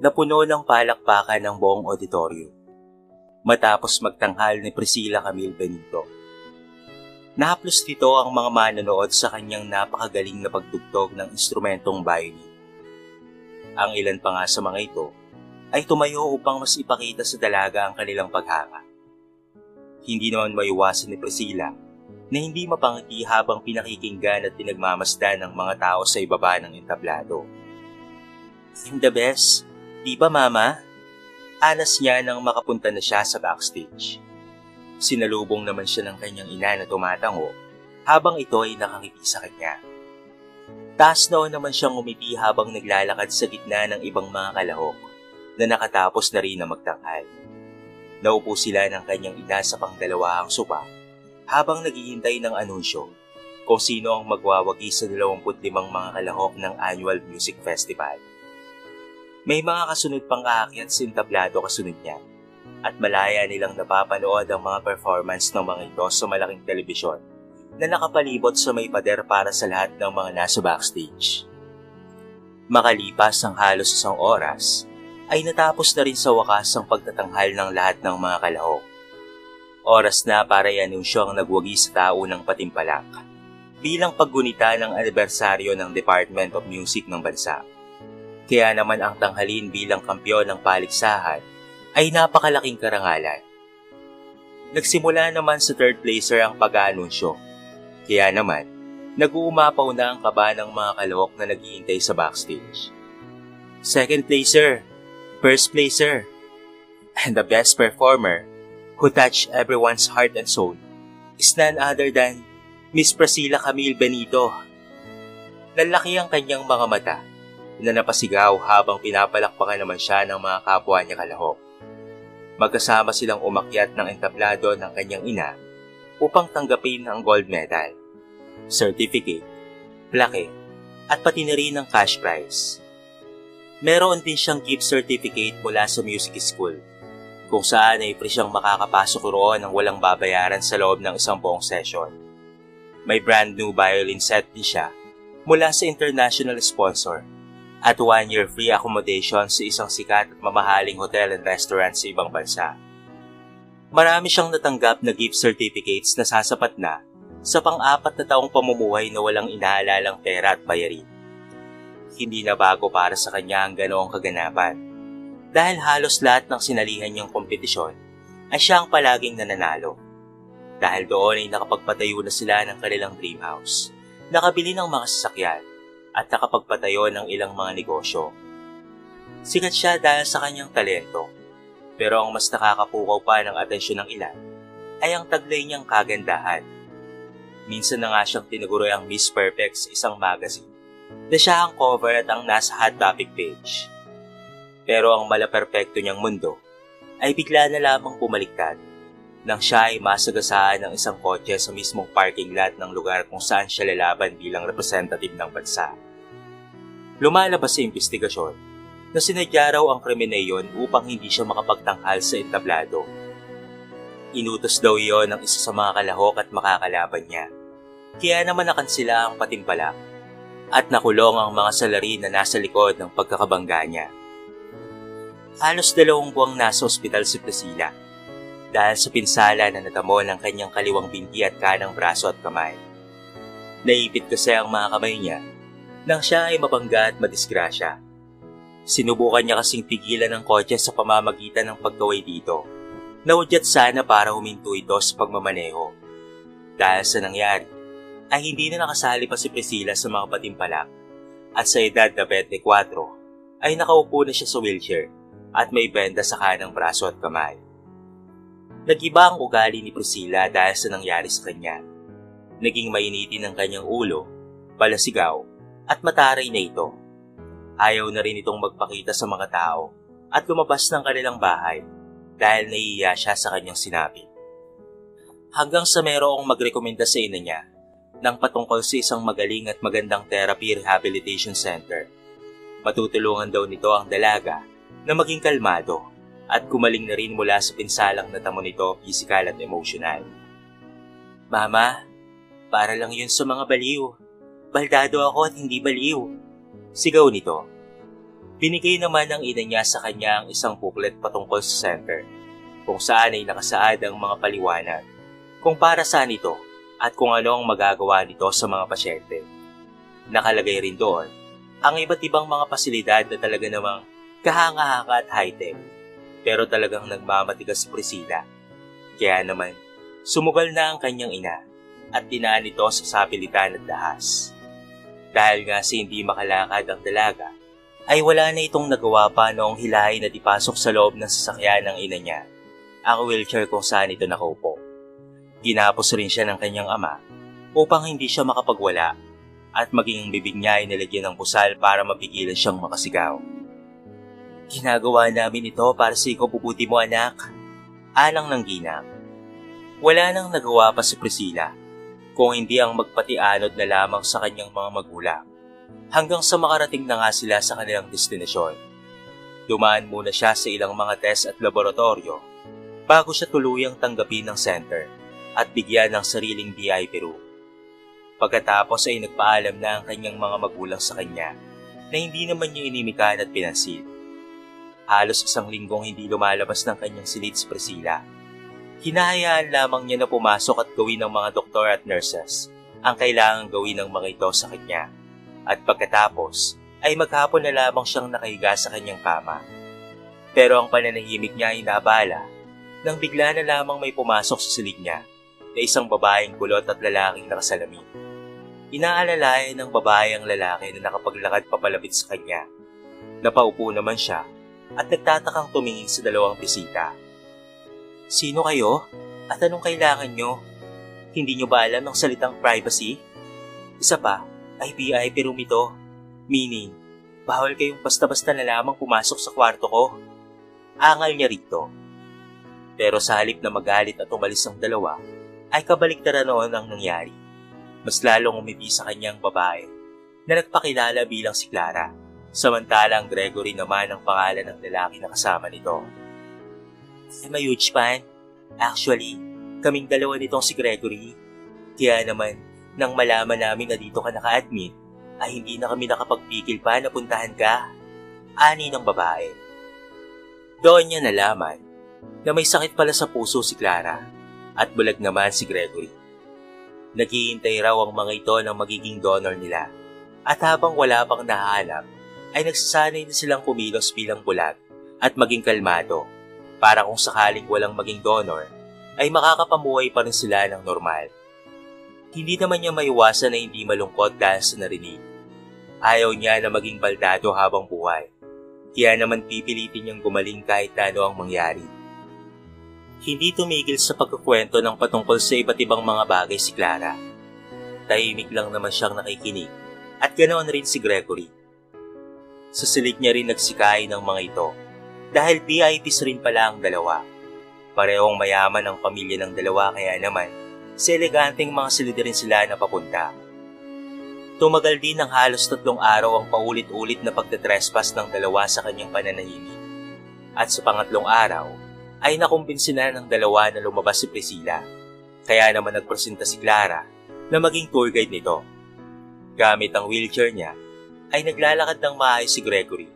Napuno ng palakpakan ng buong auditoryo matapos magtanghal ni Priscilla Camille Benito. Nahaplos nito ang mga manonood sa kanyang napakagaling na pagtugtog ng instrumentong violin. Ang ilan pa nga sa mga ito ay tumayo upang mas ipakita sa dalaga ang kanilang paghanga. Hindi naman maiwasan ni Priscilla na hindi mapangiti habang pinakikinggan at pinagmamasdan ng mga tao sa ibaba ng entablado. "I'm the best, di ba mama?" Anas niya nang makapunta na siya sa backstage. Sinalubong naman siya ng kanyang ina na tumatango habang ito ay nakangiti sa kanya. Taas noon naman siyang umiti habang naglalakad sa gitna ng ibang mga kalahok na nakatapos na rin na magtanghal. Naupo sila ng kanyang ina sa pangdalawahang sopa habang naghihintay ng anunsyo kung sino ang magwawagi sa 25 mga kalahok ng Annual Music Festival. May mga kasunod pang aakyat sa entablado kasunod niya at malaya nilang napapanood ang mga performance ng mga ito sa malaking telebisyon na nakapalibot sa may pader para sa lahat ng mga nasa backstage. Makalipas ang halos 1 oras, ay natapos na rin sa wakas ang pagtatanghal ng lahat ng mga kalahok. Oras na para i-anunsyo ang nagwagi sa tao ng Patimpalak bilang paggunita ng anibersaryo ng Department of Music ng bansa. Kaya naman ang tanghalin bilang kampyon ng paligsahan ay napakalaking karangalan. Nagsimula naman sa third placer ang pag-aanunsyo. Kaya naman, nag-uumapaw na ang kaba ng mga kalahok na naghihintay sa backstage. Second placer, first placer, and the best performer who touched everyone's heart and soul is none other than Miss Priscilla Camille Benito. Lalaki ang kanyang mga mata na napasigaw habang pinapalakpakan naman siya ng mga kapwa niya kalahok. Magkasama silang umakyat ng entablado ng kanyang ina upang tanggapin ang gold medal, certificate, plaque, at pati na rin ang cash prize. Meron din siyang gift certificate mula sa music school, kung saan ay free siyang makakapasok roon ng walang babayaran sa loob ng 1 buong session. May brand new violin set din siya mula sa international sponsor at 1-year free accommodation sa isang sikat at mamahaling hotel and restaurant sa ibang bansa. Marami siyang natanggap na gift certificates na sasapat na sa pang-4 na taong pamumuhay na walang inaalalang pera at bayarin. Hindi na bago para sa kanya ang ganoong kaganapan dahil halos lahat ng sinalihan niyang kompetisyon ay siya ang palaging nananalo. Dahil doon ay nakapagpatayo na sila ng kanilang dream house, nakabili ng mga sasakyan, at nakapagpatayo ng ilang mga negosyo. Sikat siya dahil sa kanyang talento, pero ang mas nakakapukaw pa ng atensyon ng ilan ay ang taglay niyang kagandahan. Minsan na nga siyang tinuguroy ang Miss Perfect sa isang magazine na siya ang cover at ang nasa hot topic page. Pero ang malaperpekto niyang mundo ay bigla na lamang pumaliktad nang siya ay masagasaan ng isang kotse sa mismong parking lot ng lugar kung saan siya lalaban bilang representative ng bansa. Lumalabas sa investigasyon na sinadya raw ang krimen na iyon upang hindi siya makapagtanghal sa entablado. Inutos daw iyon ng isa sa mga kalahok at makakalaban niya. Kaya naman nakansila ang Patimpalak at nakulong ang mga salarin na nasa likod ng pagkakabangga niya. Halos 2 buwang nasa ospital si Priscilla dahil sa pinsala na natamo ng kanyang kaliwang binti at kanang braso at kamay. Naipit kasi ang mga kamay niya nang siya ay mabangga at madisgrasya. Sinubukan niya kasing pigilan ng kotse sa pamamagitan ng pagkaway dito. Naudyat sana para huminto ito sa pagmamaneho. Dahil sa nangyari, ay hindi na nakasali pa si Priscilla sa mga Patimpalak at sa edad na 24 ay nakaupo na siya sa wheelchair at may benda sa kanang braso at kamay. Nag-iba ang ugali ni Priscilla dahil sa nangyari sa kanya. Naging mainitin ang kanyang ulo, palasigaw, at mataray na ito. Ayaw na rin itong magpakita sa mga tao at lumabas ng kanilang bahay dahil nahihiya siya sa kanyang sinabi. Hanggang sa merong magrekomenda sa ina niya ng patungkol sa isang magaling at magandang therapy rehabilitation center. Matutulungan daw nito ang dalaga na maging kalmado at gumaling na rin mula sa pinsalang natamo nito physical at emotional. Mama, para lang yun sa mga baliw. Baldado ako at hindi baliw. Sigaw nito. Binigay naman ng ina niya sa kanya ang isang booklet patungkol sa center, kung saan ay nakasaad ang mga paliwanag, kung para saan ito at kung ano ang magagawa nito sa mga pasyente. Nakalagay rin doon ang iba't ibang mga pasilidad na talaga namang kahanga-hanga at high-tech, pero talagang nagmamatigas si Priscilla. Kaya naman, sumugal na ang kanyang ina at dinaan ito sa sapilitan at dahas. Dahil nga sa hindi makalakad ang dalaga, ay wala na itong nagawa pa noong hilahin na ipasok sa loob ng sasakyan ng ina niya, ang wheelchair kung saan ito nakaupo. Ginapos rin siya ng kanyang ama upang hindi siya makapagwala at maging ang bibig niya ay nilagyan ng busal para mapigilan siyang makasigaw. Ginagawa namin ito para sa ikabubuti mo, anak. Alang ng ginang. Wala nang nagawa pa si Priscilla kung hindi ang magpatianod na lamang sa kanyang mga magulang hanggang sa makarating na nga sila sa kanilang destinasyon. Dumaan muna siya sa ilang mga test at laboratorio bago siya tuluyang tanggapin ng center at bigyan ng sariling VIP room. Pagkatapos ay nagpaalam na ang kanyang mga magulang sa kanya na hindi naman niya inimikan at pinansin. Halos isang linggong hindi lumalabas ng kanyang silid si Priscilla. Hinahayaan lamang niya na pumasok at gawin ng mga doktor at nurses ang kailangang gawin ng mga ito sa kanya. At pagkatapos ay maghapon na lamang siyang nakahiga sa kanyang kama. Pero ang pananahimik niya ay nabala nang bigla na lamang may pumasok sa silid niya na isang babaeng kulot at lalaking nakasalamin. Inaalalayan ng babae ang lalaki na nakapaglakad papalapit sa kanya. Napaupo naman siya at nagtatakang tumingin sa dalawang bisita. Sino kayo? At anong kailangan nyo? Hindi nyo ba alam ang salitang privacy? Isa pa, ay VIP room ito. Meaning, bawal kayong basta-basta na lamang pumasok sa kwarto ko. Angal niya rito. Pero sa halip na magalit at umalis ang dalawa, ay kabaliktaran noon ang nangyari. Mas lalong umiti sa kanyang babae na nagpakilala bilang si Clara, samantalang Gregory naman ang pangalan ng lalaki na kasama nito. I'm a huge fan. Actually, kaming dalawa nitong si Gregory. Kaya naman, nang malaman namin na dito ka naka-admit, ay hindi na kami nakapagpigil pa na puntahan ka. Ani ng babae. Doon niya nalaman na may sakit pala sa puso si Clara at bulag naman si Gregory. Naghihintay raw ang mga ito ng magiging donor nila at habang wala pang nahanap ay nagsasanay na silang kumilos bilang bulag at maging kalmado para kung sakaling walang maging donor ay makakapamuhay pa rin sila ng normal. Hindi naman niya maiwasan na hindi malungkot dahil sa narinig. Ayaw niya na maging baldado habang buhay, kaya naman pipilitin niyang gumaling kahit ano ang mangyari. Hindi tumigil sa pagkukwento ng patungkol sa iba't ibang mga bagay si Clara. Tahimik lang naman siyang nakikinig at ganoon rin si Gregory. Sa silid niya rin nagsikain ng mga ito dahil VIPs rin pala ang dalawa. Parehong mayaman ang pamilya ng dalawa kaya naman sa eleganteng mga silid rin sila na papunta. Tumagal din ng halos 3 araw ang paulit-ulit na pagtetrespass ng dalawa sa kanyang pananahimik. At sa pangatlong araw, ay nakumbinsi na ng dalawa na lumabas si Priscilla. Kaya naman nagpresenta si Clara na maging tour guide nito. Gamit ang wheelchair niya, ay naglalakad ng maayos si Gregory,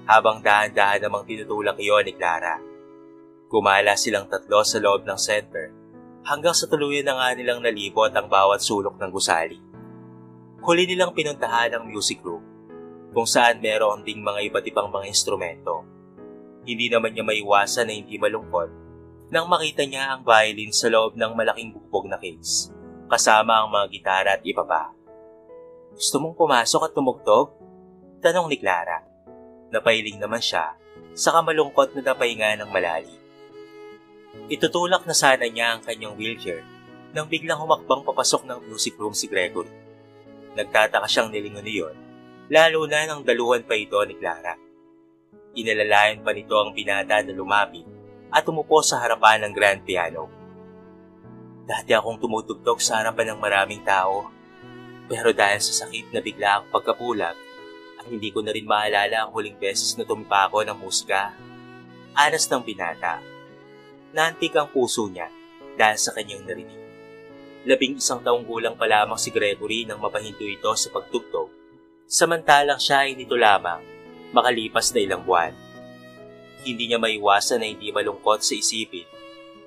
habang dahan-dahan namang tinutulak iyon ni Clara. Gumala silang 3 sa loob ng center, hanggang sa tuluyan na nga nilang nalibot ang bawat sulok ng gusali. Huli nilang pinuntahan ang music room, kung saan meron ding mga iba't ibang mga instrumento. Hindi naman niya maiwasan na hindi malungkot nang makita niya ang violin sa loob ng malaking bubog na case, kasama ang mga gitara at iba pa. Gusto mong pumasok at tumugtog? Tanong ni Clara. Napailing naman siya, saka malungkot na napahinga ng malalim. Itutulak na sana niya ang kanyang wheelchair nang biglang humakbang papasok ng music room si Gregory. Nagtataka siyang nilingon niyon, lalo na nang daluhan pa ito ni Clara. Inalalayan pa nito ang binata na lumapit at umupo sa harapan ng grand piano. Dati akong tumutugtog sa harapan ng maraming tao, pero dahil sa sakit na bigla ang pagkapulag, at hindi ko na rin maalala ang huling beses na tumipa ako ng musika. Anas ng binata. Naantig ang puso niya dahil sa kanyang narinig. 11 taong gulang pa lamang si Gregory nang mapahinto ito sa pagtugtog, samantalang siya ay nito lamang Makalipas na ilang buwan, hindi niya maiwasan na hindi malungkot sa isipin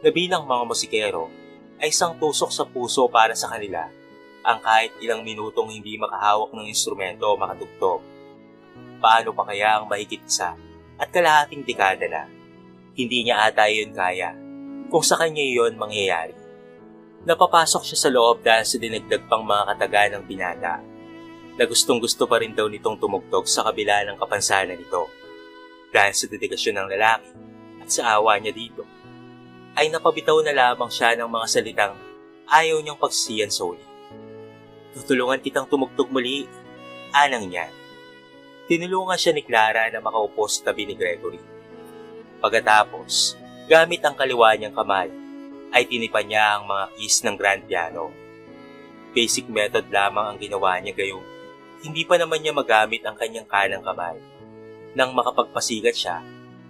na bilang mga musikero ay isang tusok sa puso para sa kanila ang kahit ilang minutong hindi makahawak ng instrumento o makatugtog. Paano pa kaya ang mahigit isa at kalahating dekada na? Hindi niya ata yun kaya kung sa kanya yun mangyayari. Napapasok siya sa loob dahil sa dinagdag pang mga kataga ng binata na gustong-gusto pa rin daw nitong tumugtog sa kabila ng kapansanan nito. Dahil sa dedikasyon ng lalaki at sa awa niya dito, ay napabitaw na lamang siya ng mga salitang ayaw niyang pagsisiyan sa uli. Tutulungan kitang tumugtog muli, anang niya. Tinulungan siya ni Clara na makaupo sa tabi ni Gregory. Pagkatapos, gamit ang kaliwa niyang kamay, ay tinipan niya ang mga keys ng grand piano. Basic method lamang ang ginawa niya gayong hindi pa naman niya magamit ang kanyang kanang kamay. Nang makapagpasigat siya,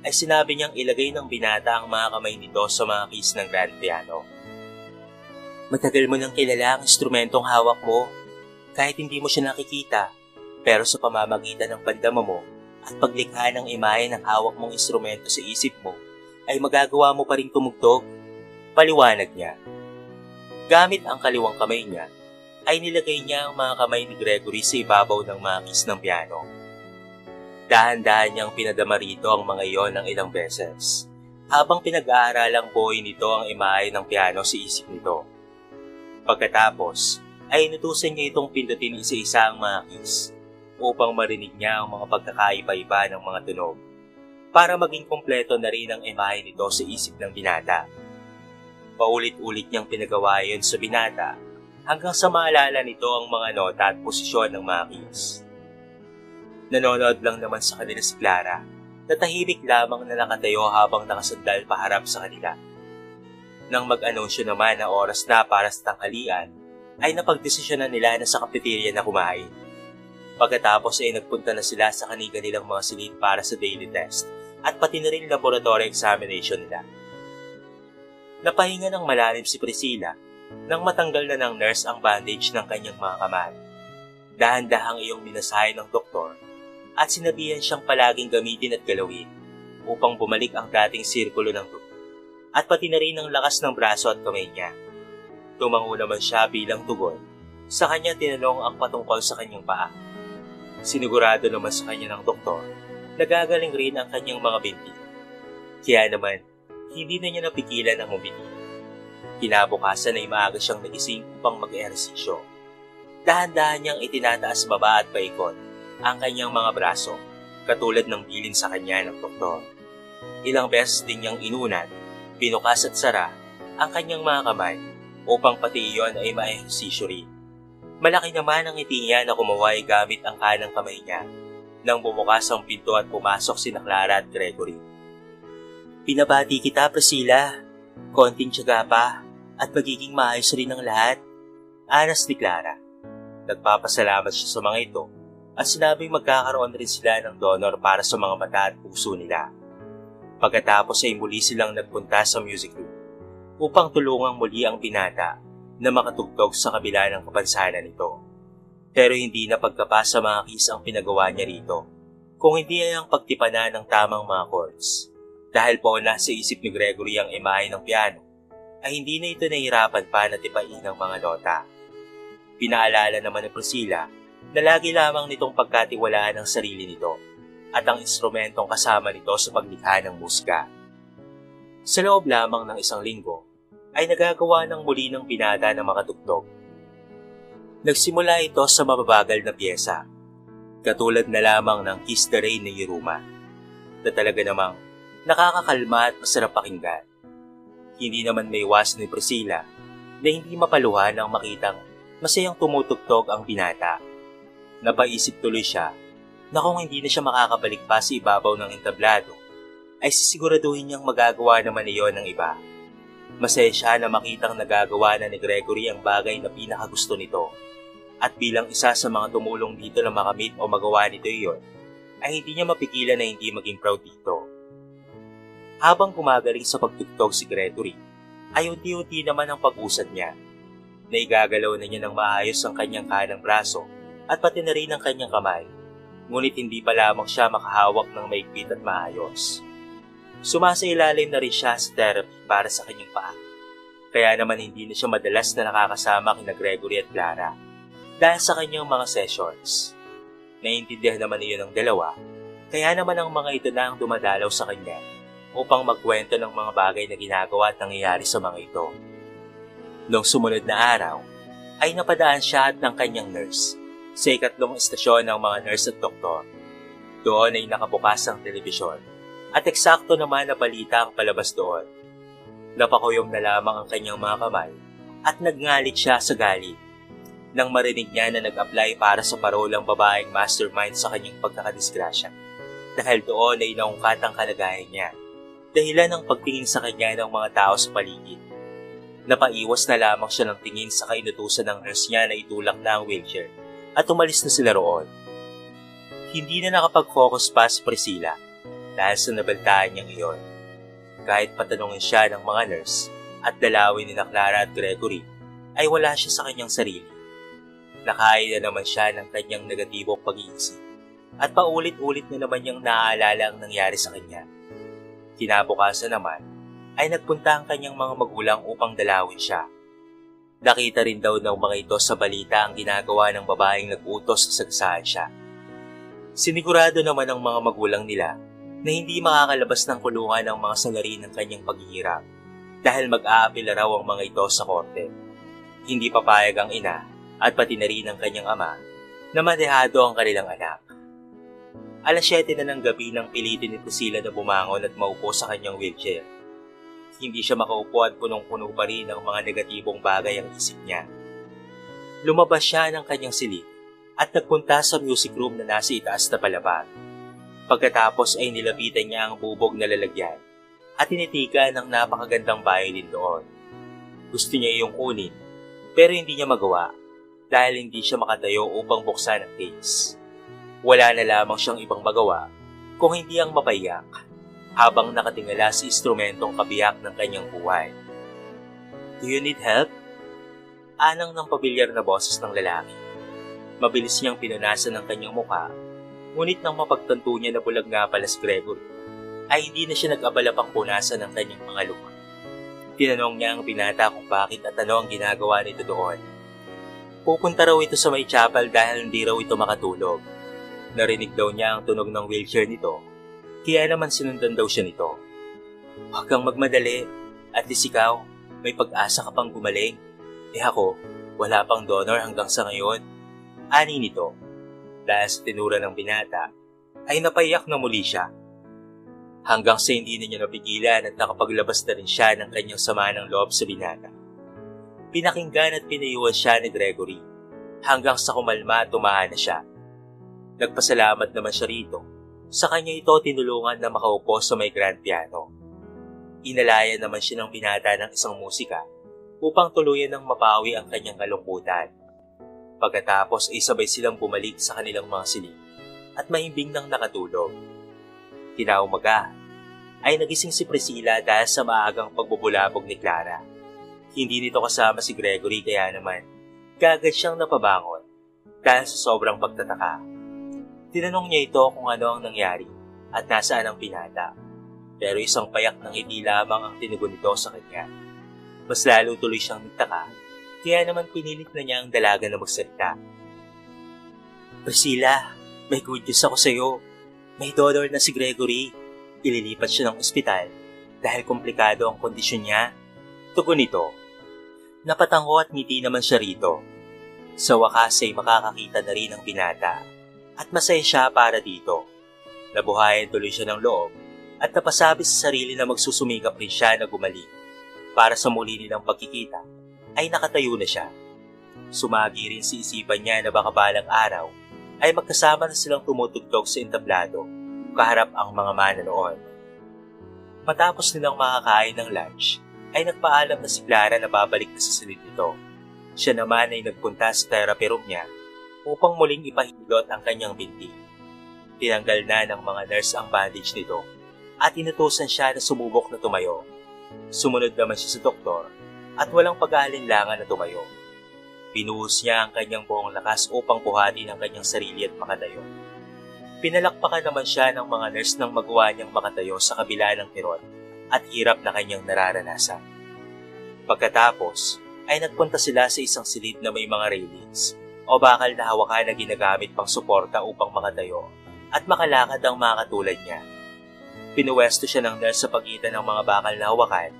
ay sinabi niyang ilagay ng binata ang mga kamay nito sa mga keys ng grand piano. Matagal mo nang kilala ang instrumentong hawak mo, kahit hindi mo siya nakikita, pero sa pamamagitan ng pandama mo at paglikha ng imahe ng hawak mong instrumento sa isip mo, ay magagawa mo pa rin tumugtog. Paliwanag niya. Gamit ang kaliwang kamay niya, ay nilagay niya ang mga kamay ni Gregory sa ibabaw ng mga keys ng piano. Dahan-dahan niyang pinadama rito ang mga iyon ng ilang beses, habang pinag-aaralang buhay nito ang imahe ng piano sa isip nito. Pagkatapos, ay inutusan niya itong pindutin isa-isa ang mga keys upang marinig niya ang mga pagkakaiba-iba ng mga tunog para maging kompleto na rin ang imahe nito sa isip ng binata. Paulit-ulit niyang pinagawa yun sa binata hanggang sa maalala nito ang mga nota at posisyon ng mga keys. Nanonood lang naman sa kanila si Clara na tahimik lamang na nakatayo habang nakasandal paharap sa kanila. Nang mag-anunsyo naman na oras na para sa tanghalian, ay napagdesisyonan nila na sa cafeteria na kumain. Pagkatapos ay nagpunta na sila sa kanilang mga silid para sa daily test at pati na rin laboratory examination nila. Napahinga ng malalim si Priscilla nang matanggal na ng nurse ang bandage ng kanyang mga kamay. Dahan-dahang iyong minasahe ng doktor at sinabihan siyang palaging gamitin at galawin upang bumalik ang dating sirkulo ng dugo at pati na rin ang lakas ng braso at kamay niya. Tumango naman siya bilang tugon. Sa kanya tinanong ang patungkol sa kanyang paa. Sinigurado naman sa kanya ng doktor na gagaling rin ang kanyang mga binti. Kaya naman, hindi na niya napigilan ang umiti. Kinabukasan ay maaga siyang nagising upang mag-ehersisyo. Dahan-dahan niyang itinataas baba at paikot ang kanyang mga braso, katulad ng bilin sa kanya ng doktor. Ilang beses din niyang inunan, pinukas at sara ang kanyang mga kamay upang pati iyon ay ma-ehersisyo rin. Malaki naman ang ngiti niya na kumaway gamit ang kanang kamay niya nang bumukas ang pinto at pumasok sina Clara at Gregory. Pinabati kita, Priscilla. Konting tiyaga pa at magiging maayos rin ang lahat. Anas ni Clara. Nagpapasalamat siya sa mga ito at sinabing magkakaroon rin sila ng donor para sa mga mata at puso nila. Pagkatapos ay muli silang nagpunta sa music room upang tulungang muli ang binata na makatugtog sa kabila ng kapansanan nito. Pero hindi na pagkapa sa mga keys ang pinagawa niya rito, kung hindi ay ang pagtipanan ng tamang mga chords. Dahil po nasa isip ni Gregory ang imahe ng piano, ay hindi na ito nahirapan pa na tipain ang mga nota. Pinaalala naman ni Priscilla na lagi lamang nitong pagkatiwalaan ang sarili nito at ang instrumentong kasama nito sa paglikha ng musika. Sa loob lamang ng isang linggo, ay nagagawa ng muli ng binata na makatugtog. Nagsimula ito sa mababagal na piyesa, katulad na lamang ng Kiss the Rain ni Yiruma, na talaga namang nakakakalma at masarap pakinggan. Hindi naman may iwasan ni Priscilla na hindi mapaluhan ang makitang masayang tumutugtog ang binata. Napaisip tuloy siya na kung hindi na siya makakabalik pa sa ibabaw ng entablado, ay sisiguraduhin niyang magagawa naman iyon ng iba. Masaya siya na makitang nagagawa na ni Gregory ang bagay na pinakagusto nito. At bilang isa sa mga tumulong dito na makamit o magawa nito iyon, ay hindi niya mapigilan na hindi maging proud dito. Habang gumagaling sa pagtugtog si Gregory, ay unti-unti naman ang pag-usad niya. Naigagalaw na niya ng maayos ang kanyang kanang braso at pati na rin ang kanyang kamay ngunit hindi pa lamang siya makahawak ng maigpit at maayos. Sumasailalim na rin siya sa therapy para sa kanyang paa. Kaya naman hindi na siya madalas na nakakasama kina Gregory at Clara dahil sa kanyang mga sessions. Naiintindihan naman niyo ng dalawa, kaya naman ang mga ito na ang dumadalaw sa kanya upang magkwento ng mga bagay na ginagawa at nangyayari sa mga ito. Noong sumunod na araw, ay napadaan siya at ng kanyang nurse sa ikatlong istasyon ng mga nurse at doktor. Doon ay nakabukas ang telebisyon at eksakto naman na balita ang palabas doon. Napakuyom na lamang ang kanyang mga kamay at nagngalit siya sa galit nang marinig niya na nag-apply para sa parolang babaeng mastermind sa kanyang pagkakadisgrasya. Dahil doon ay naungkat ang kalagayan niya, dahilan ng pagtingin sa kanya ng mga tao sa paligid. Napaiwas na lamang siya ng tingin sa kainutusan ng nurse niya na itulak na ang wheelchair at umalis na sila roon. Hindi na nakapag-focus pa si Priscilla dahil sa nabaltaan niyang iyon. Kahit patanungin siya ng mga nurse at dalawin ni Clara at Gregory, ay wala siya sa kanyang sarili. Nakain na naman siya ng kanyang negatibong pag-iisip at paulit-ulit na naman niyang naaalala ang nangyari sa kanya. Kinabukasan naman ay nagpunta ang kanyang mga magulang upang dalawin siya. Nakita rin daw ng mga ito sa balita ang ginagawa ng babaeng nag-utos sa sagasaan siya. Sinigurado naman ng mga magulang nila na hindi makakalabas ng kulungan ang mga salari ng kanyang paghihirap dahil mag-aapila raw ang mga ito sa korte. Hindi papayag ang ina at pati na rin ang kanyang ama na madehado ang kanilang anak. Alas 7 na ng gabi nang pilitin ni Priscilla na bumangon at maupo sa kanyang wheelchair. Hindi siya makaupo at punong-puno pa rin ng mga negatibong bagay ang isip niya. Lumabas siya ng kanyang silid at nagpunta sa music room na nasa itaas na palapag. Pagkatapos ay nilapitan niya ang bubog na lalagyan at tinitika ng napakagandang violin doon. Gusto niya iyong kunin pero hindi niya magawa dahil hindi siya makatayo upang buksan ang case. Wala na lamang siyang ibang magawa kung hindi ang mapayak habang nakatingala sa instrumentong kabiyak ng kanyang buhay. "Do you need help?" Anang ng pabilyar na boses ng lalaki. Mabilis niyang pinunasan ng kanyang mukha, ngunit nang mapagtanto niya na bulag nga pala si Gregory, ay hindi na siya nag-abala pang punasan ng kanyang mga luha. Tinanong niya ang binata kung bakit at ano ang ginagawa nito doon. Pupunta raw ito sa may chapel dahil hindi raw ito makatulog. Narinig daw niya ang tunog ng wheelchair nito, kaya naman sinundan daw siya nito. "Huwag kang magmadali, at least ikaw, may pag-asa ka pang gumaling. Ako, wala pang donor hanggang sa ngayon." Ani nito. Dahil sa tinura ng binata, ay napaiyak na muli siya. Hanggang sa hindi na niya napigilan at nakapaglabas na rin siya ng kanyang sama ng loob sa binata. Pinakinggan at pinayuhan siya ni Gregory, hanggang sa kumalma at tumahan na siya. Nagpasalamat naman siya rito. Sa kanya ito tinulungan na makaupo sa may grand piano. Inalayan naman siya ng binata ng isang musika upang tuluyan ng mapawi ang kanyang kalungkutan. Pagkatapos ay sabay silang bumalik sa kanilang mga silid at mahimbing nang nakatulog. Kinaumaga ay nagising si Priscilla dahil sa maagang pagbubulabog ni Clara. Hindi nito kasama si Gregory kaya naman kaagad siyang napabangon dahil sa sobrang pagtataka. Tinanong niya ito kung ano ang nangyari at nasaan ang binata. Pero isang payak ng ngiti lamang ang tinugon nito sa kanya. Mas lalo tuloy siyang nagtaka, kaya naman pinilit na niya ang dalaga na magsalita. "Priscilla, may good news ako sa iyo. May donor na si Gregory. Ililipat siya ng ospital dahil komplikado ang kondisyon niya." Tugon nito. Napatango at ngiti naman siya rito. Sa wakas ay makakakita na rin ang binata at masaya siya para dito. Nabuhayan tuloy siya ng loob at napasabi sa sarili na magsusumikap rin siya na gumaling. Para sa muli nilang pagkikita, ay nakatayo na siya. Sumagi rin si isipan niya na baka balang araw ay magkasama na silang tumutugtog sa entablado kaharap ang mga mananood. Matapos nilang makakain ng lunch, ay nagpaalam na si Clara na babalik na sa silid nito. Siya naman ay nagpunta sa therapy room niya upang muling ipahilot ang kanyang binti. Tinanggal na ng mga nurse ang bandage nito at inutusan siya na sumubok na tumayo. Sumunod naman siya sa doktor at walang pag-aalinlangan na tumayo. Binuhos niya ang kanyang buong lakas upang buhatin ang kanyang sarili at makatayo. Pinalakpakan naman siya ng mga nurse nang magawa niyang makatayo sa kabila ng kirot at hirap na kanyang nararanasan. Pagkatapos, ay nagpunta sila sa isang silid na may mga railings o bakal na hawakan na ginagamit pang suporta upang makatayo at makalakad ang mga katulad niya. Pinuwesto siya ng nurse sa pagitan ng mga bakal na hawakan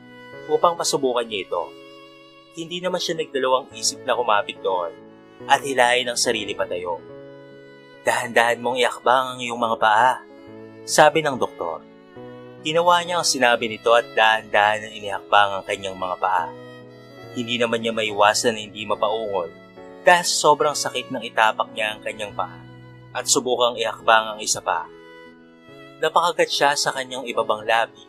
upang pasubukan niya ito. Hindi naman siya nagdalawang isip na kumapit doon at hilahin ang sarili patayo. Dahan-dahan mong iakbang ang iyong mga paa, sabi ng doktor. Ginawa niya ang sinabi nito at dahan-dahan na inihakbang ang kanyang mga paa. Hindi naman niya maiwasan na hindi mapaungol dahil sa sobrang sakit nang itapak niya ang kanyang paa at subukang iakbang ang isa pa. Napakagat siya sa kanyang ibabang labi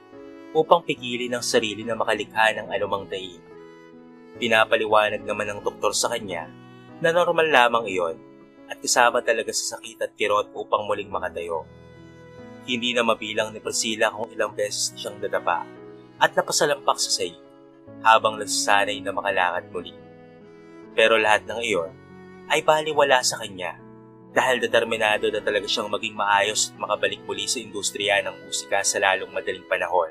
upang pigilin ang sarili na makalikha ng anumang daing. Pinapaliwanag naman ng doktor sa kanya na normal lamang iyon at kasama talaga sa sakit at kirot upang muling makatayo. Hindi na mabilang ni Priscilla kung ilang beses siyang nadapa at napasalampak sa sayo habang nagsasanay na makalakad muli. Pero lahat ng iyon ay baliwala sa kanya dahil determinado na talaga siyang maging maayos at makabalik muli sa industriya ng musika sa lalong madaling panahon.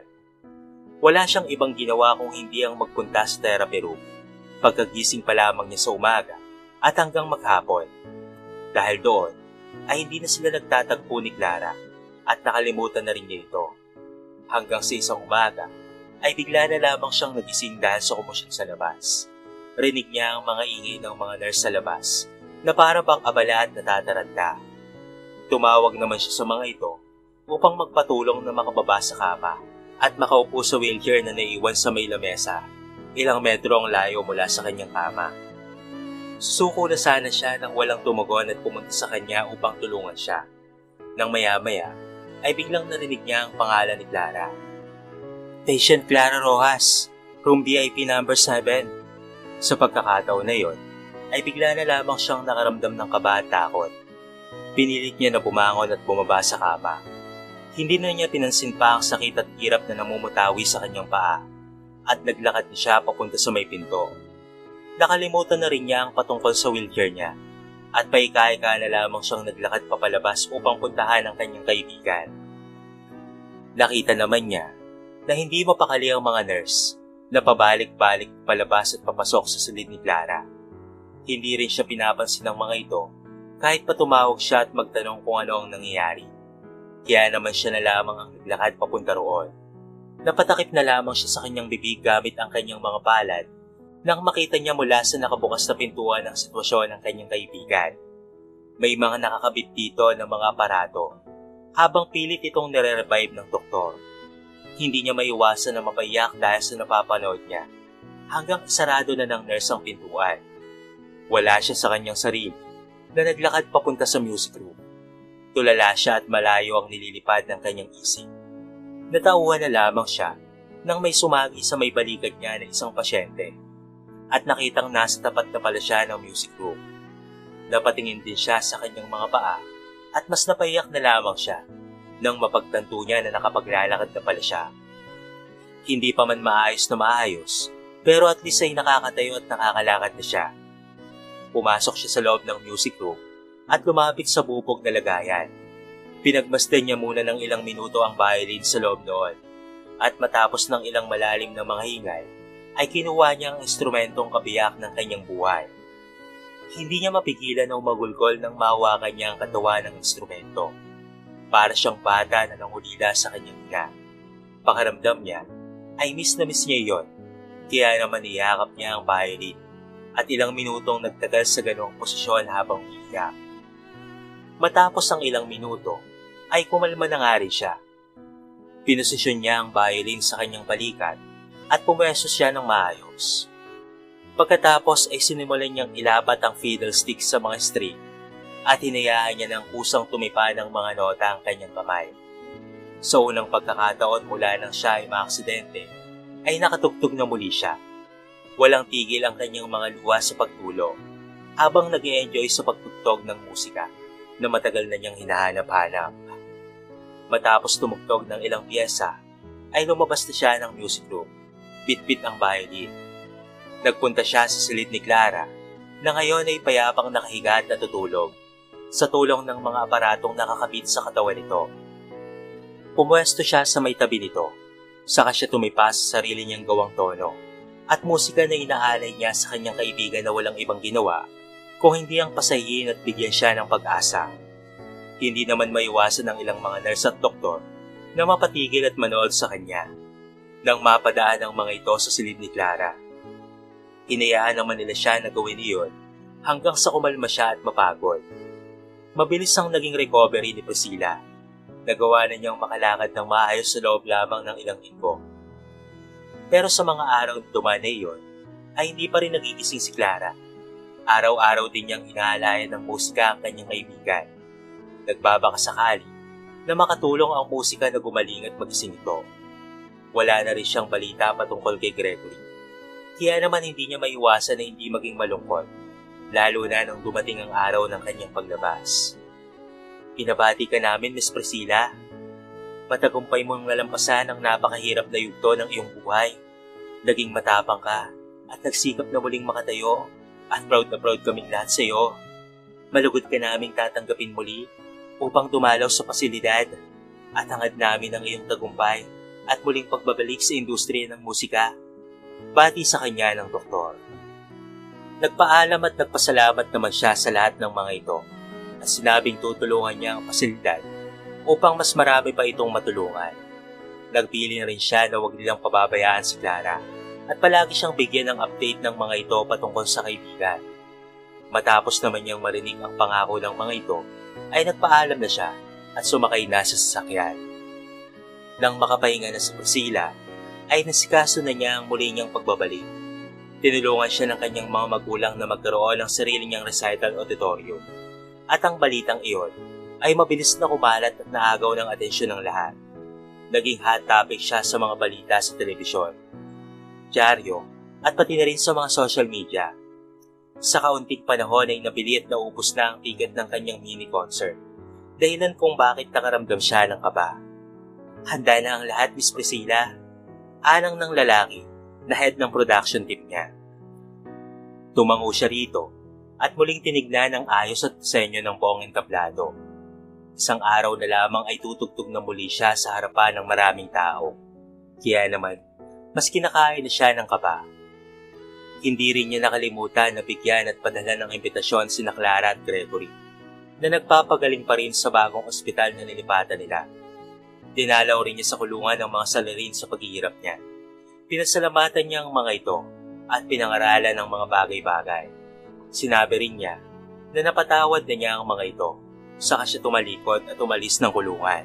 Wala siyang ibang ginawa kung hindi ang magpunta sa therapy room pagkagising pa lamang niya sa umaga at hanggang maghapon. Dahil doon ay hindi na sila nagtatagpo ni Clara at nakalimutan na rin niya ito. Hanggang sa isang umaga ay bigla na lamang siyang nagising dahil sa komosyon sa labas. Rinig niya ang mga ingay ng mga nurse sa labas na para bang abala at natataranta. Tumawag naman siya sa mga ito upang magpatulong na makababa sa kama at makaupo sa wheelchair na naiwan sa may lamesa, ilang metro ang layo mula sa kanyang kama. Susuko na sana siya nang walang tumugon at pumunta sa kanya upang tulungan siya. Nang maya-maya, ay biglang narinig niya ang pangalan ni Clara. Patient Clara Rojas, room VIP number 7. Sa pagkakataon na yon, ay bigla na lamang siyang nakaramdam ng kaba at takot. Pinilit niya na bumangon at bumaba sa kama. Hindi na niya pinansin pa ang sakit at hirap na namumutawi sa kanyang paa at naglakad na siya papunta sa may pinto. Nakalimutan na rin niya ang patungkol sa wheelchair niya at paika-ika na lamang siyang naglakad papalabas upang puntahan ang kanyang kaibigan. Nakita naman niya na hindi mapakali ang mga nurse na pabalik-balik palabas at papasok sa silid ni Clara. Hindi rin siya pinapansin ng mga ito kahit pa tumawag siya at magtanong kung ano ang nangyayari. Kaya naman siya na lamang ang naglakad papunta roon. Napatakip na lamang siya sa kanyang bibig gamit ang kanyang mga palad nang makita niya mula sa nakabukas na pintuan ang sitwasyon ng kanyang kaibigan. May mga nakakabit dito ng mga aparato habang pilit itong nire-revive ng doktor. Hindi niya maiwasan na mapaiyak dahil sa napapanood niya hanggang sarado na ng nurse ang pintuan. Wala siya sa kanyang sarili na naglakad papunta sa music room. Tulala siya at malayo ang nililipad ng kanyang isip. Natauhan na lamang siya nang may sumagi sa may balikat niya na isang pasyente at nakitang nasa tapat na pala siya ng music room. Napatingin din siya sa kanyang mga paa at mas napaiyak na lamang siya nang mapagtanto niya na nakapaglalakad na pala siya. Hindi pa man maayos na maayos, pero at least ay nakakatayo at nakakalakad na siya. Pumasok siya sa loob ng music room at lumapit sa bubog na lagayan. Pinagmasdan niya muna ng ilang minuto ang violin sa loob noon at matapos ng ilang malalim na mga hingal, ay kinuha niya ang instrumentong kabiyak ng kanyang buhay. Hindi niya mapigilan na umagulgol nang mahawakan niya ang katawan ng instrumento. Para siyang bata na nangulila sa kanyang ina. Pakiramdam niya ay miss na miss niya iyon, kaya naman iyakap niya ang violin at ilang minutong nagtagal sa ganong posisyon habang umiiyak. Matapos ang ilang minuto, ay kumalma na nga rin siya. Pinosisyon niya ang violin sa kanyang balikat at pumwesto siya ng maayos. Pagkatapos ay sinimulan niyang ilapat ang fiddlestick sa mga string at hinayaan niya ng kusang tumipa ng mga nota ang kanyang kamay. Sa unang pagkakataon mula nang siya ay maaksidente, ay nakatugtog na muli siya. Walang tigil ang kanyang mga luha sa pagtulog habang nag-i-enjoy sa pagtugtog ng musika na matagal na niyang hinahanap-hanap. Matapos tumugtog ng ilang piyesa, ay lumabas na siya ng music room. Bit-bit ang violin. Nagpunta siya sa silid ni Clara na ngayon ay payapang nakahiga at natutulog. sa tulong ng mga aparatong nakakabit sa katawan nito. Pumwesto siya sa may tabi nito, saka siya tumipas sa sarili niyang gawang tono at musika na inaalay niya sa kanyang kaibigan na walang ibang ginawa kung hindi ang pasayin at bigyan siya ng pag-asa. Hindi naman maiwasan ng ilang mga nurse at doktor na mapatigil at manood sa kanya nang mapadaan ang mga ito sa silid ni Clara. Hinayaan naman nila siya na gawin iyon hanggang sa kumalma siya at mapagod. Mabilis ang naging recovery ni Priscilla. Nagawa na niyang makalakad ng maayos sa loob lamang ng ilang linggo. Pero sa mga araw na dumaan na iyon, ay hindi pa rin nagigising si Clara. Araw-araw din niyang inaalayan ng musika ang kanyang kaibigan. Nagbabakasakali na makatulong ang musika na gumaling at magising ito. Wala na rin siyang balita patungkol kay Gregory. Kaya naman hindi niya maiwasan na hindi maging malungkot, lalo na nang dumating ang araw ng kanyang paglabas. Pinabati ka namin, Miss Priscilla. Matagumpay mong nalampasan ang napakahirap na yugto ng iyong buhay. Naging matapang ka at nagsikap na muling makatayo at proud na proud kaming lahat sa iyo. Malugod ka naming tatanggapin muli upang dumalaw sa pasilidad at hangad namin ang iyong tagumpay at muling pagbabalik sa industriya ng musika. Bati sa kanya ng doktor. Nagpaalam at nagpasalamat naman siya sa lahat ng mga ito at sinabing tutulungan niya ang pasilidad upang mas marami pa itong matulungan. Nagpili na rin siya na huwag nilang pababayaan si Clara at palagi siyang bigyan ng update ng mga ito patungkol sa kaibigan. Matapos naman niyang marinig ang pangako ng mga ito, ay nagpaalam na siya at sumakay na sa sasakyan. Nang makapahinga na si Priscilla, ay nasikaso na niya ang muli niyang pagbabalik. Tinulungan siya ng kanyang mga magulang na magkaroon ng sarili niyang recital auditorium. At ang balitang iyon ay mabilis na kumalat at naagaw ng atensyon ng lahat. Naging hot topic siya sa mga balita sa telebisyon, dyaryo, at pati na rin sa mga social media. Sa kaunting panahon ay nabili at naubos na ang ticket ng kanyang mini-concert, dahilan kung bakit nakaramdam siya ng kaba. Handa na ang lahat, Miss Priscilla. Anang ng lalaki na head ng production team niya. Tumango siya rito at muling tinignan ang ayos at disenyo ng buong entablado. Isang araw na lamang ay tutugtog na muli siya sa harapan ng maraming tao. Kaya naman, mas kinakain na siya ng kaba. Hindi rin niya nakalimutan na bigyan at padala ng imbitasyon sina Clara at Gregory na nagpapagaling pa rin sa bagong ospital na nilipatan nila. Dinalaw rin niya sa kulungan ng mga salarin sa paghihirap niya. Pinasalamatan niya ang mga ito at pinangaralan ng mga bagay-bagay. Sinabi rin niya na napatawad na niya ang mga ito, saka siya tumalikod at umalis ng kulungan.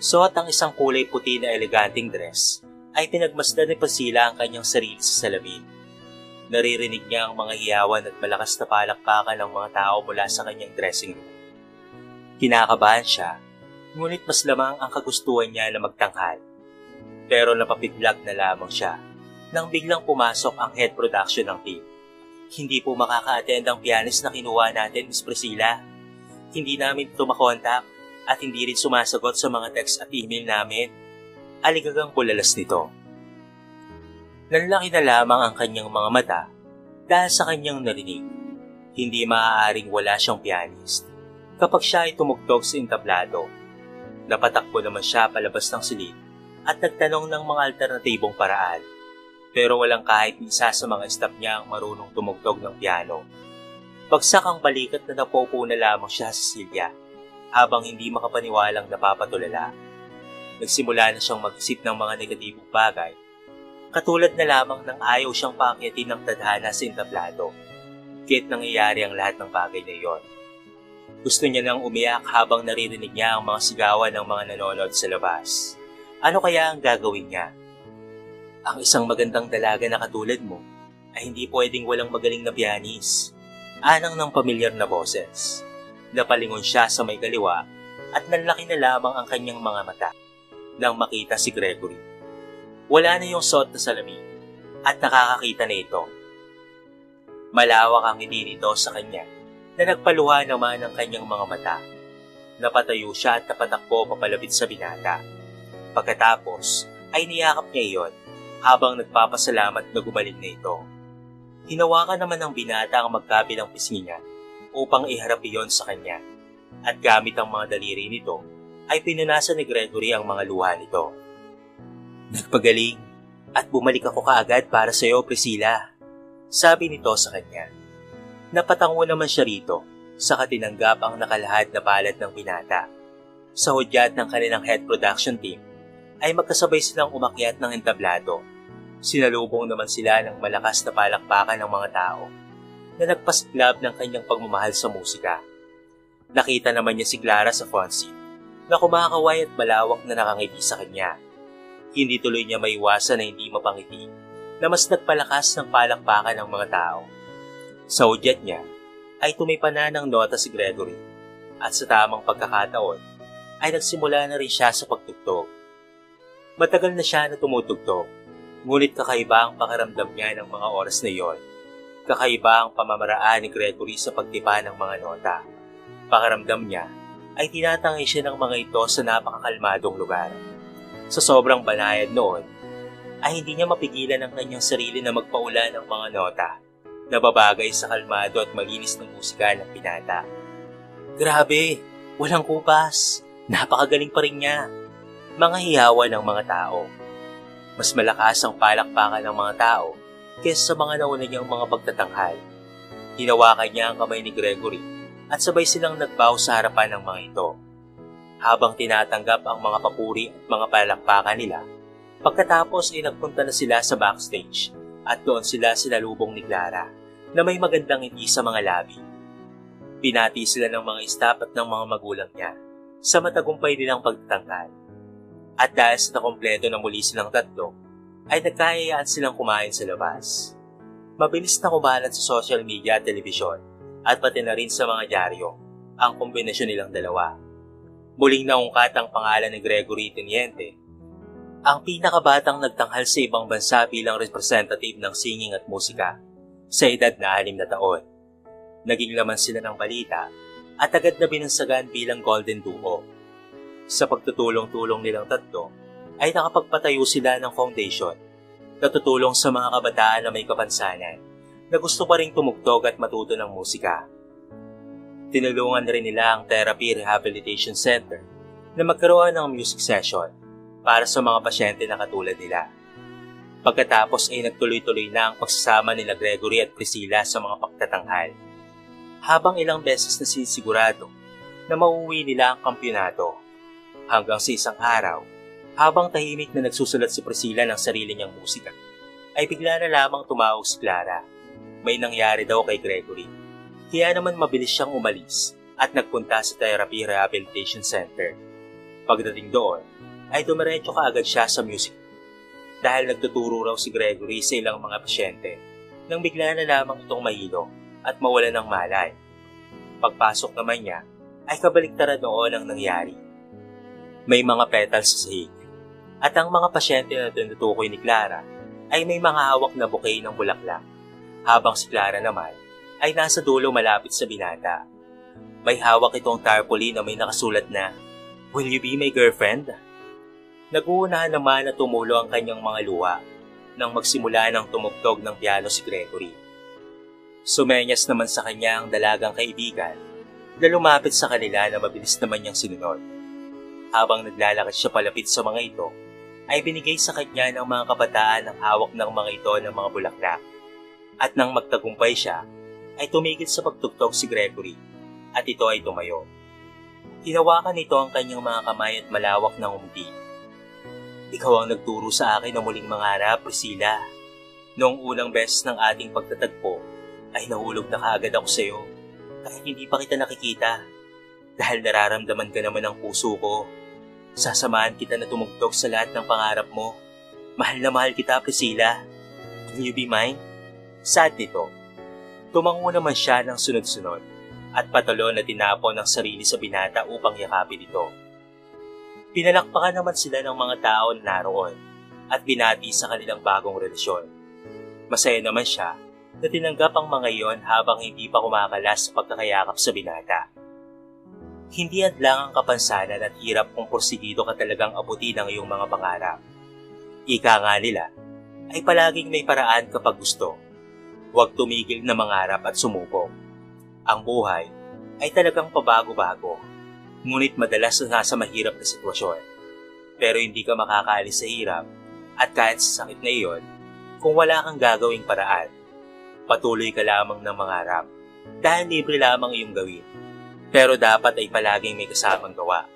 Suot ang isang kulay puti na eleganteng dress, ay pinagmasdan ni Priscilla ang kanyang sarili sa salamin. Naririnig niya ang mga hiyawan at malakas na palakpakan ng mga tao mula sa kanyang dressing room. Kinakabahan siya, ngunit mas lamang ang kagustuhan niya na magtanghal. Pero napapiglag na lamang siya nang biglang pumasok ang head production ng team. Hindi po makaka-attend ang pianist na kinuha natin, Miss Priscilla. Hindi namin ito makontak at hindi rin sumasagot sa mga text at email namin. Aligagang bulalas nito. Nanlaki na lamang ang kanyang mga mata dahil sa kanyang narinig. Hindi maaaring wala siyang pianist kapag siya ay tumugtog sa entablado. Napatakbo naman siya palabas ng silid at nagtanong ng mga alternatibong paraan. Pero walang kahit isa sa mga staff niya ang marunong tumugtog ng piano. Bagsak ang balikat na napupo na lamang siya sa silya habang hindi makapaniwalang napapatulala. Nagsimula na siyang mag-isip ng mga negatibong bagay, katulad na lamang ng ayaw siyang paakyatin ng tadhana sa entablado. Kaya't nangyayari ang lahat ng bagay na iyon. Gusto niya nang umiyak habang naririnig niya ang mga sigawan ng mga nanonood sa labas. Ano kaya ang gagawin niya? Ang isang magandang dalaga na katulad mo ay hindi pwedeng walang magaling na pianist. Anang ng pamilyar na boses. Napalingon siya sa may kaliwa at nanlaki na lamang ang kanyang mga mata nang makita si Gregory. Wala na yung suot na salamin at nakakakita na ito. Malawak ang ngiti nito sa kanya na nagpaluha naman ang kanyang mga mata. Napatayo siya at napatakbo papalapit sa binata. Pagkatapos ay niyakap niya iyon habang nagpapasalamat na gumaling na ito. Hinawakan naman ng binata ang magkabilang pisngi niya upang iharap iyon sa kanya. At gamit ang mga daliri nito, ay pinunasan ni Gregory ang mga luha nito. Nagpagaling at bumalik ako kaagad para sa iyo, Priscilla, sabi nito sa kanya. Napatango naman siya rito, saka tinanggap ang nakalahad na palad ng binata. Sa hudyat ng kanilang head production team, ay magkasabay silang umakyat ng entablado. Sinalubong naman sila ng malakas na palakpakan ng mga tao na nagpasiklab ng kanyang pagmamahal sa musika. Nakita naman niya si Clara sa front seat na kumakaway at malawak na nakangiti sa kanya. Hindi tuloy niya maiwasan na hindi mapangiti na mas nagpalakas ng palakpakan ng mga tao. Sa hudyat niya ay tumipa na ng nota si Gregory at sa tamang pagkakataon ay nagsimula na rin siya sa pagtugtog. Matagal na siya na tumutugtog, ngunit kakaiba ang pakiramdam niya ng mga oras na iyon. Kakaiba ang pamamaraan ni Gregory sa pagtipa ng mga nota. Pakiramdam niya ay tinatangay siya ng mga ito sa napakakalmadong lugar. Sa sobrang banayad noon, ay hindi niya mapigilan ang kanyang sarili na magpaula ng mga nota na babagay sa kalmado at malinis ng musika ng binata. Grabe! Walang kupas! Napakagaling pa rin niya! Mga hiyawan ng mga tao. Mas malakas ang palakpakan ng mga tao kaysa sa mga nauna niyang mga pagtatanghal. Hinawakan niya ang kamay ni Gregory at sabay silang nagbow sa harapan ng mga ito. Habang tinatanggap ang mga papuri at mga palakpakan nila, pagkatapos ay nagpunta na sila sa backstage at doon sila sinalubong ni Clara na may magandang ngiti sa mga labi. Pinati sila ng mga staff at ng mga magulang niya sa matagumpay nilang pagtatanggal. At dahil sa nakompleto na muli silang tatlo, ay nagkayayaan silang kumain sa labas. Mabilis na kumalat sa social media at telebisyon at pati na rin sa mga dyaryo ang kombinasyon nilang dalawa. Muling naungkat ang pangalan ni Gregory Teniente, ang pinakabatang nagtanghal sa ibang bansa bilang representative ng singing at musika sa edad na 6 na taon. Naging laman sila ng balita at agad na binansagan bilang Golden Duo. Sa pagtutulong-tulong nilang tatlo, ay nakapagpatayo sila ng foundation na tutulong sa mga kabataan na may kapansanan na gusto pa rin tumugtog at matuto ng musika. Tinulungan rin nila ang Therapy Rehabilitation Center na magkaroon ng music session para sa mga pasyente na katulad nila. Pagkatapos ay nagtuloy-tuloy na ang pagsasama nila Gregory at Priscilla sa mga pagtatanghal. Habang ilang beses na sinisigurado na mauuwi nila ang kampyonato. Hanggang sa isang araw, habang tahimik na nagsusulat si Priscilla ng sarili niyang musika, ay bigla na lamang tumawag si Clara. May nangyari daw kay Gregory. Kaya naman mabilis siyang umalis at nagpunta sa Therapy Rehabilitation Center. Pagdating doon, ay dumiretso kaagad siya sa music dahil nagtuturo raw si Gregory sa ilang mga pasyente nang bigla na lamang itong mahilo at mawala ng malay. Pagpasok naman niya, ay kabaliktaran noon ang nangyari. May mga petals sa sahig at ang mga pasyente na tinutukoy ni Clara ay may mga hawak na bouquet ng bulaklak habang si Clara naman ay nasa dulo malapit sa binata. May hawak itong tarpaulin na may nakasulat na, "Will you be my girlfriend?" Nag-uunahan naman na tumulo ang kanyang mga luha nang magsimula ng tumugtog ng piano si Gregory. Sumenyas naman sa kanya ang dalagang kaibigan na lumapit sa kanila na mabilis naman niyang sinunod. Habang naglalakad siya palapit sa mga ito, ay binigay sa kanya ng mga kabataan ang hawak ng mga ito ng mga bulaklak. At nang magtagumpay siya, ay tumigil sa pagtugtog si Gregory at ito ay tumayo. Hinawakan nito ang kanyang mga kamay at malawak na ngumiti. "Ikaw ang nagturo sa akin na muling mangarap, Priscilla. Noong unang beses ng ating pagtatagpo, ay nahulog na kaagad ako sa iyo kahit hindi pa kita nakikita. Dahil nararamdaman ka naman ng puso ko. Sasamahan kita na tumugtog sa lahat ng pangarap mo. Mahal na mahal kita, Priscilla. Will you be mine?" Sad nito, tumango naman siya ng sunod-sunod at patuloy na tinapon ang sarili sa binata upang yakapin ito. Pinalakpakan naman sila ng mga tao na naroon at binati sa kanilang bagong relasyon. Masaya naman siya na tinanggap ang mga iyon habang hindi pa kumakalas sa pagkakayakap sa binata. Hindi hadlang ang kapansanan at hirap kung porsigido ka talagang abutin ang iyong mga pangarap. Ika nga nila ay palaging may paraan kapag gusto. Huwag tumigil na mangarap at sumubok. Ang buhay ay talagang pabago-bago, ngunit madalas na nasa mahirap na sitwasyon. Pero hindi ka makakaalis sa hirap at kahit sa sakit na iyon, kung wala kang gagawing paraan, patuloy ka lamang ng mangarap dahil libre lamang iyong gawin. Pero dapat ay palaging may kasamang gawa.